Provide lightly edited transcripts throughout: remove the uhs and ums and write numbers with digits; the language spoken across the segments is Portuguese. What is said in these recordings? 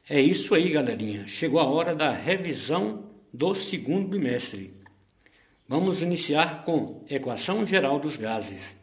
É isso aí, galerinha. Chegou a hora da revisão do segundo bimestre. Vamos iniciar com equação geral dos gases.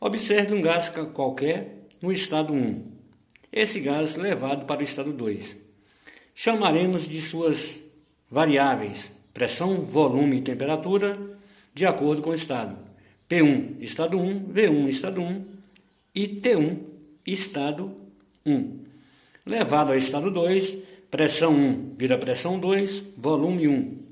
Observe um gás qualquer no estado 1. Esse gás levado para o estado 2. Chamaremos de suas variáveis pressão, volume e temperatura de acordo com o estado. P1, estado 1, V1, estado 1 e T1, estado 1. Levado ao estado 2, pressão 1 vira pressão 2, volume 1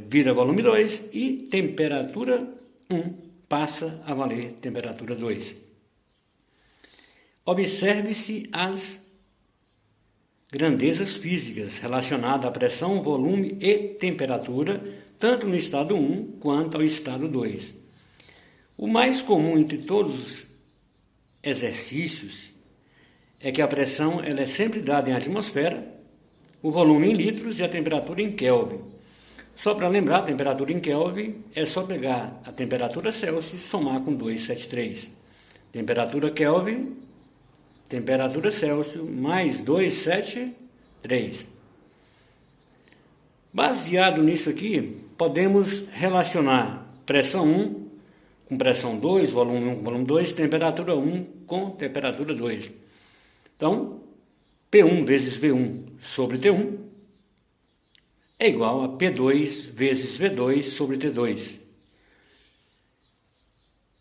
vira volume 2 e temperatura 1 passa a valer temperatura 2. Observe-se as grandezas físicas relacionadas à pressão, volume e temperatura, tanto no estado 1 quanto ao estado 2. O mais comum entre todos os exercícios é que a pressão ela é sempre dada em atmosfera, o volume em litros e a temperatura em Kelvin. Só para lembrar, a temperatura em Kelvin é só pegar a temperatura Celsius e somar com 273. Temperatura Kelvin, temperatura Celsius mais 273. Baseado nisso aqui, podemos relacionar pressão 1 com pressão 2, volume 1 com volume 2, temperatura 1 com temperatura 2. Então, P1 vezes V1 sobre T1 é igual a P2 vezes V2 sobre T2.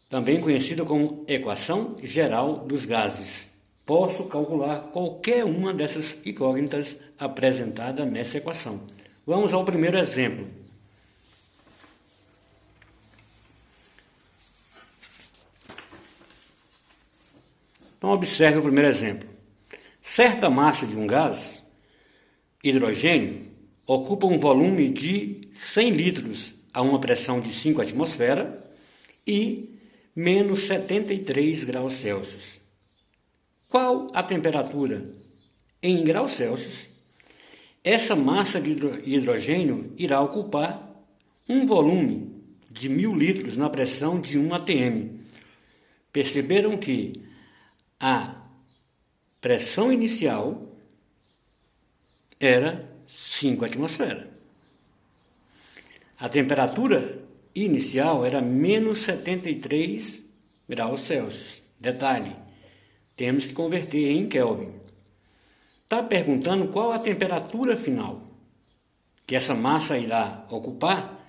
Também conhecida como equação geral dos gases. Posso calcular qualquer uma dessas incógnitas apresentadas nessa equação. Vamos ao primeiro exemplo. Então, observe o primeiro exemplo. Certa massa de um gás, hidrogênio, ocupa um volume de 100 litros a uma pressão de 5 atmosferas e menos 73 graus Celsius. Qual a temperatura em graus Celsius? Essa massa de hidrogênio irá ocupar um volume de 1000 litros na pressão de 1 atm. Perceberam que a pressão inicial era 5 atmosferas. A temperatura inicial era menos 73 graus Celsius. Detalhe, temos que converter em Kelvin. Está perguntando qual a temperatura final que essa massa irá ocupar,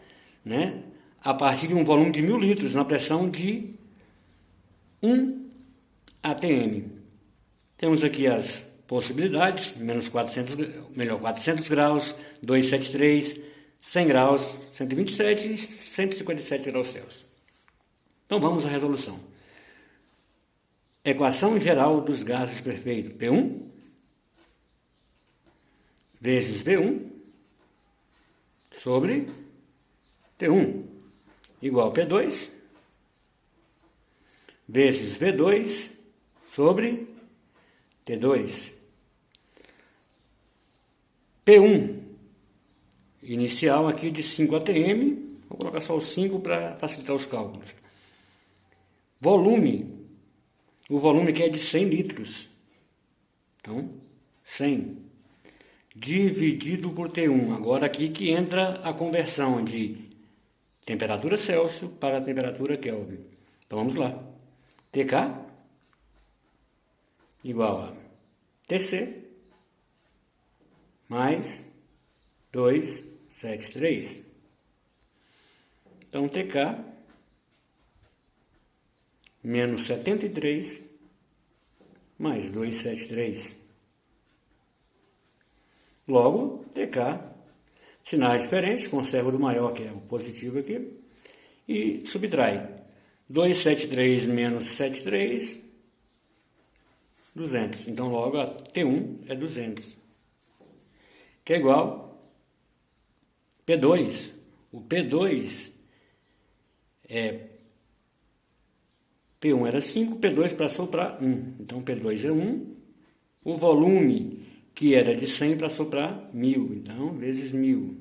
né, a partir de um volume de 1000 litros na pressão de 1 atm. Temos aqui as possibilidades, menos 400 graus, 273, 100 graus, 127 e 157 graus Celsius. Então vamos à resolução. Equação geral dos gases perfeito. P1 vezes V1 sobre T1 igual a P2 vezes V2 sobre T2. P1 inicial aqui de 5 atm, vou colocar só o 5 para facilitar os cálculos. Volume, o volume que é de 100 litros, então 100 dividido por T1. Agora aqui que entra a conversão de temperatura Celsius para a temperatura Kelvin. Então vamos lá. TK igual a TC mais 273. Então, TK menos 73 mais 273. Logo, TK, sinais diferentes, conserva do maior, que é o positivo aqui, e subtrai 273 menos 73, 200. Então, logo, a T1 é 200, que é igual P2. O P2 é P1 era 5, P2 passou para 1. Então, P2 é 1. O volume, que era de 100, passou para 1000. Então, vezes 1000.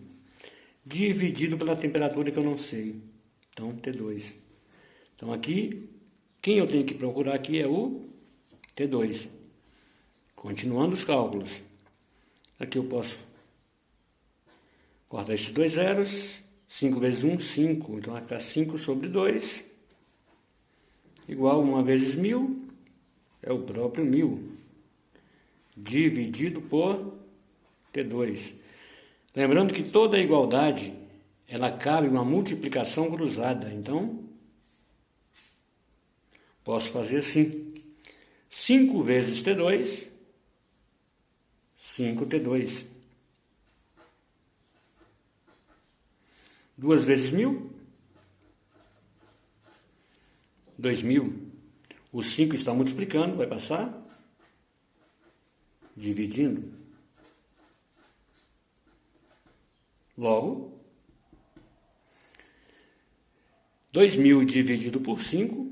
Dividido pela temperatura que eu não sei. Então, T2. Então, aqui, quem eu tenho que procurar aqui é o T2. Continuando os cálculos. Aqui eu posso cortar esses dois zeros. 5 vezes 1, 5. Então vai ficar 5 sobre 2. Igual 1 vezes 1000. É o próprio 1000. Dividido por T2. Lembrando que toda igualdade, ela cabe uma multiplicação cruzada. Então, posso fazer assim. 5 vezes T2, 5T2. 2 vezes 1000, 2000. O 5 está multiplicando, vai passar dividindo. Logo, 2000 dividido por 5,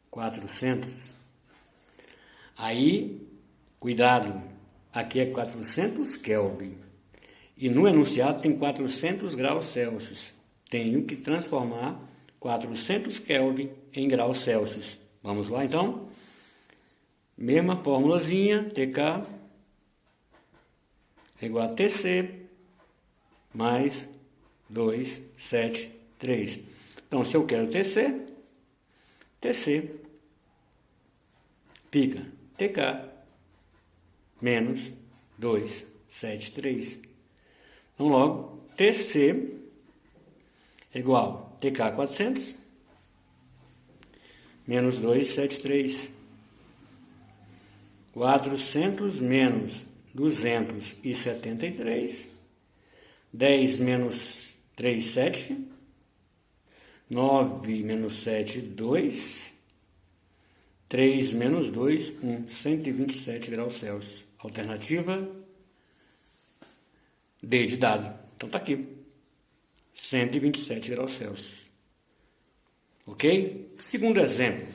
400. Aí, cuidado, aqui é 400 Kelvin. E no enunciado tem 400 graus Celsius. Tenho que transformar 400 Kelvin em graus Celsius. Vamos lá, então? Mesma formulazinha, TK é igual a TC mais 273. Então, se eu quero TC fica TK menos 273. Então, logo, TC é igual a TK 400 menos 273. 400 menos 273. 10 menos 3, 7. 9 menos 7, 2. 3 menos 2, 1. 127 graus Celsius. Alternativa D de dado. Então tá aqui. 127 graus Celsius. Ok? Segundo exemplo.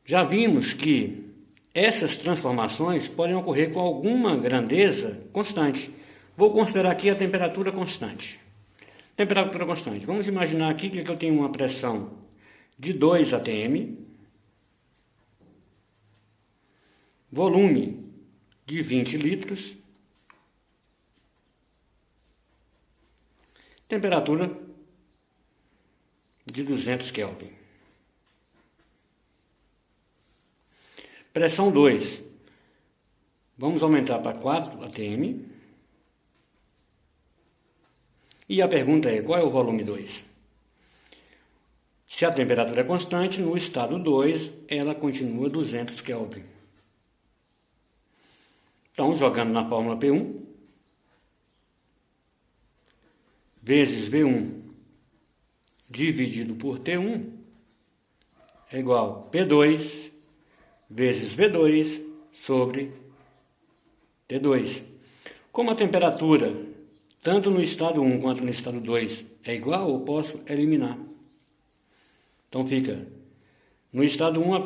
Já vimos que essas transformações podem ocorrer com alguma grandeza constante. Vou considerar aqui a temperatura constante. Temperatura constante. Vamos imaginar aqui que eu tenho uma pressão de 2 atm, volume de 20 litros, temperatura de 200 Kelvin. Pressão 2. Vamos aumentar para 4 atm. E a pergunta é, qual é o volume 2? Se a temperatura é constante, no estado 2, ela continua 200 Kelvin. Então, jogando na fórmula P1, vezes V1 dividido por T1 é igual a P2 vezes V2 sobre T2. Como a temperatura, tanto no estado 1 quanto no estado 2, é igual, eu posso eliminar. Então fica, no estado 1 a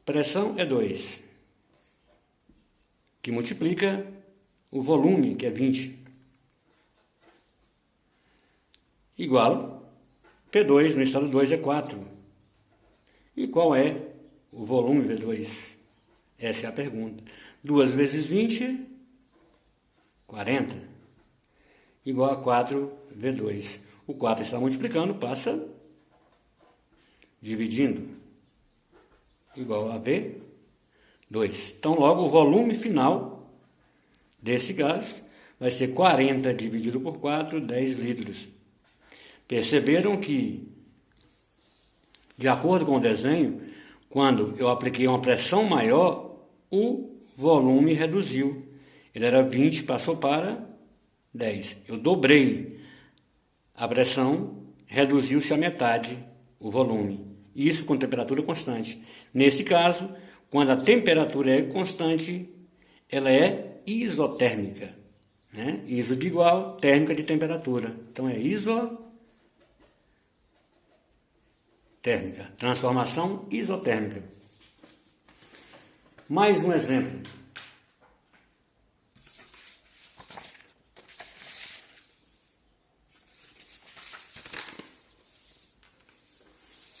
pressão é 2, que multiplica o volume, que é 20, igual P2 no estado 2 é 4. E qual é o volume V2? Essa é a pergunta. 2 vezes 20, 40. Igual a 4 V2. O 4 está multiplicando, passa dividindo. Igual a V2. Então, logo, o volume final desse gás vai ser 40 dividido por 4, 10 litros. Perceberam que, de acordo com o desenho, quando eu apliquei uma pressão maior, o volume reduziu. Ele era 20, passou para 10. Eu dobrei a pressão, reduziu-se a metade o volume. Isso com temperatura constante. Nesse caso, quando a temperatura é constante, ela é isotérmica. Né? Iso de igual, térmica de temperatura. Então é isotérmica. Transformação isotérmica. Mais um exemplo.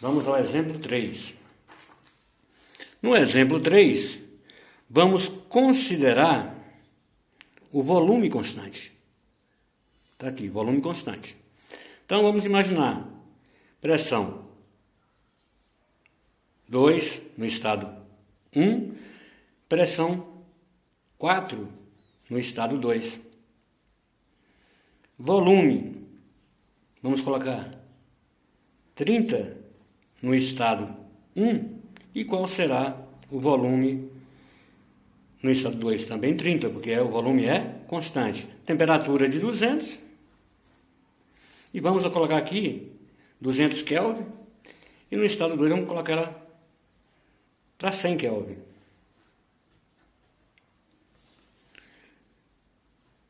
Vamos ao exemplo 3. No exemplo 3, vamos considerar o volume constante. Está aqui, volume constante. Então, vamos imaginar pressão 2 no estado 1, pressão 4 no estado 2. Volume, vamos colocar 30 no estado 1. E qual será o volume no estado 2? Também 30, porque o volume é constante. Temperatura de 200. E vamos colocar aqui 200 Kelvin. E no estado 2 vamos colocar ela para 100 Kelvin.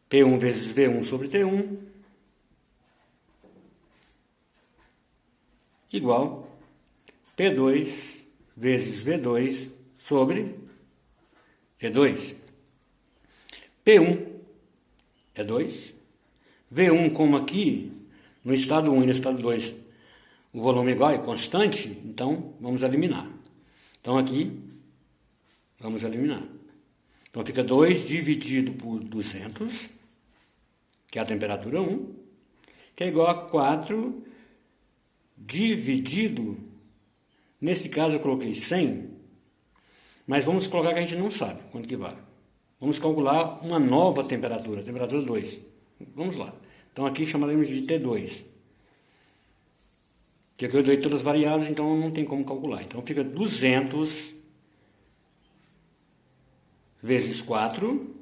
P1 vezes V1 sobre T1 igual P2 vezes V2 sobre T2. P1 é 2. V1, como aqui no estado 1 e no estado 2 o volume é igual, é constante, então vamos eliminar. Então aqui vamos eliminar. Então fica 2 dividido por 200, que é a temperatura 1, que é igual a 4 dividido, nesse caso eu coloquei 100, mas vamos colocar que a gente não sabe quanto que vale. Vamos calcular uma nova temperatura, temperatura 2. Vamos lá. Então aqui chamaremos de T2. Que aqui eu dei todas as variáveis, então não tem como calcular. Então fica 200 vezes 4,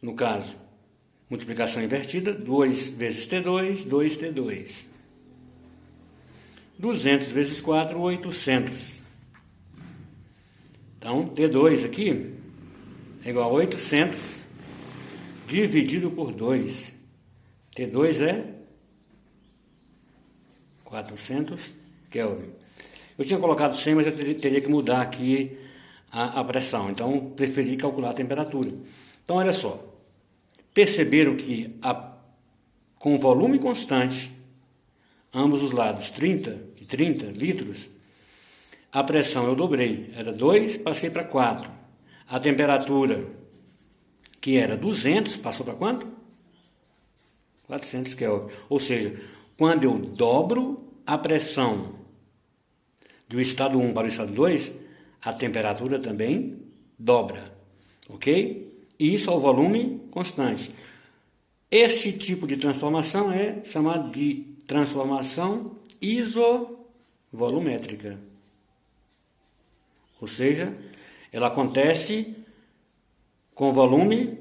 no caso, multiplicação invertida, 2 vezes T2, 2T2. 200 vezes 4, 800. Então, T2 aqui é igual a 800 dividido por 2. T2 é 400 Kelvin. Eu tinha colocado 100, mas eu teria que mudar aqui a pressão. Então, preferi calcular a temperatura. Então, olha só. Perceberam que com volume constante, ambos os lados, 30 e 30 litros, a pressão eu dobrei. Era 2, passei para 4. A temperatura, que era 200, passou para quanto? 400 Kelvin. Ou seja, quando eu dobro a pressão do estado 1 para o estado 2, a temperatura também dobra. Ok? E isso é o volume constante. Este tipo de transformação é chamado de transformação isovolumétrica. Ou seja, ela acontece com volume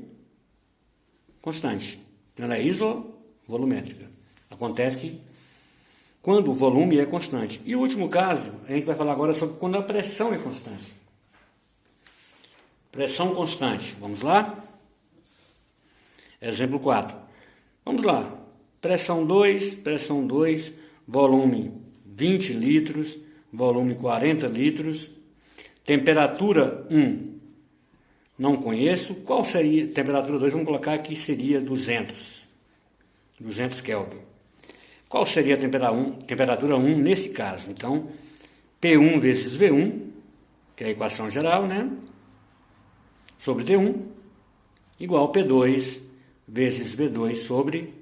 constante. Ela é isovolumétrica. Acontece quando o volume é constante. E o último caso, a gente vai falar agora sobre quando a pressão é constante. Pressão constante. Vamos lá? Exemplo 4. Vamos lá. Pressão 2, volume 20 litros, volume 40 litros, temperatura 1. Não conheço. Qual seria temperatura 2? Vamos colocar aqui, seria 200 Kelvin. Qual seria a temperatura 1 nesse caso? Então, P1 vezes V1, que é a equação geral, né? Sobre T1, igual P2 vezes V2 sobre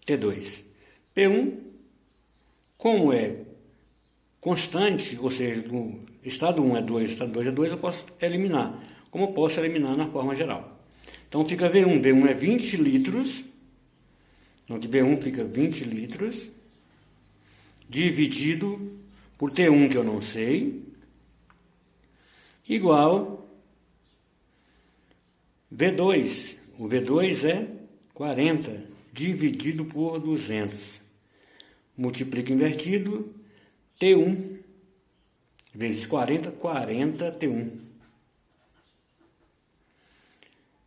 T2. P1, como é constante, ou seja, no estado 1 é 2, estado 2 é 2, eu posso eliminar. Como eu posso eliminar na forma geral? Então fica V1. V1 é 20 litros. Então aqui V1 fica 20 litros. Dividido por T1, que eu não sei. Igual V2. O V2 é 40. Dividido por 200. Multiplica invertido. T1 vezes 40, 40 T1.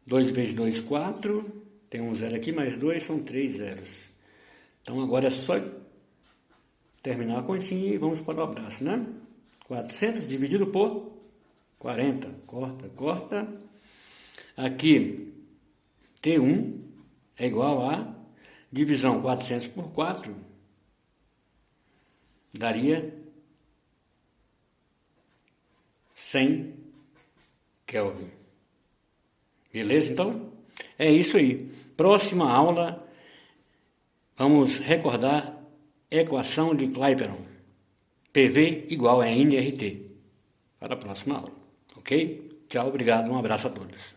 2 vezes 2, 4. Tem um zero aqui, mais 2 são 3 zeros. Então agora é só terminar a continha e vamos para o abraço, né? 400 dividido por 40. Corta, corta. Aqui, T1 é igual a divisão 400 por 4. Daria 100 Kelvin. Beleza, então? É isso aí. Próxima aula, vamos recordar equação de Clapeyron. PV igual a nRT. Para a próxima aula. Ok? Tchau, obrigado, um abraço a todos.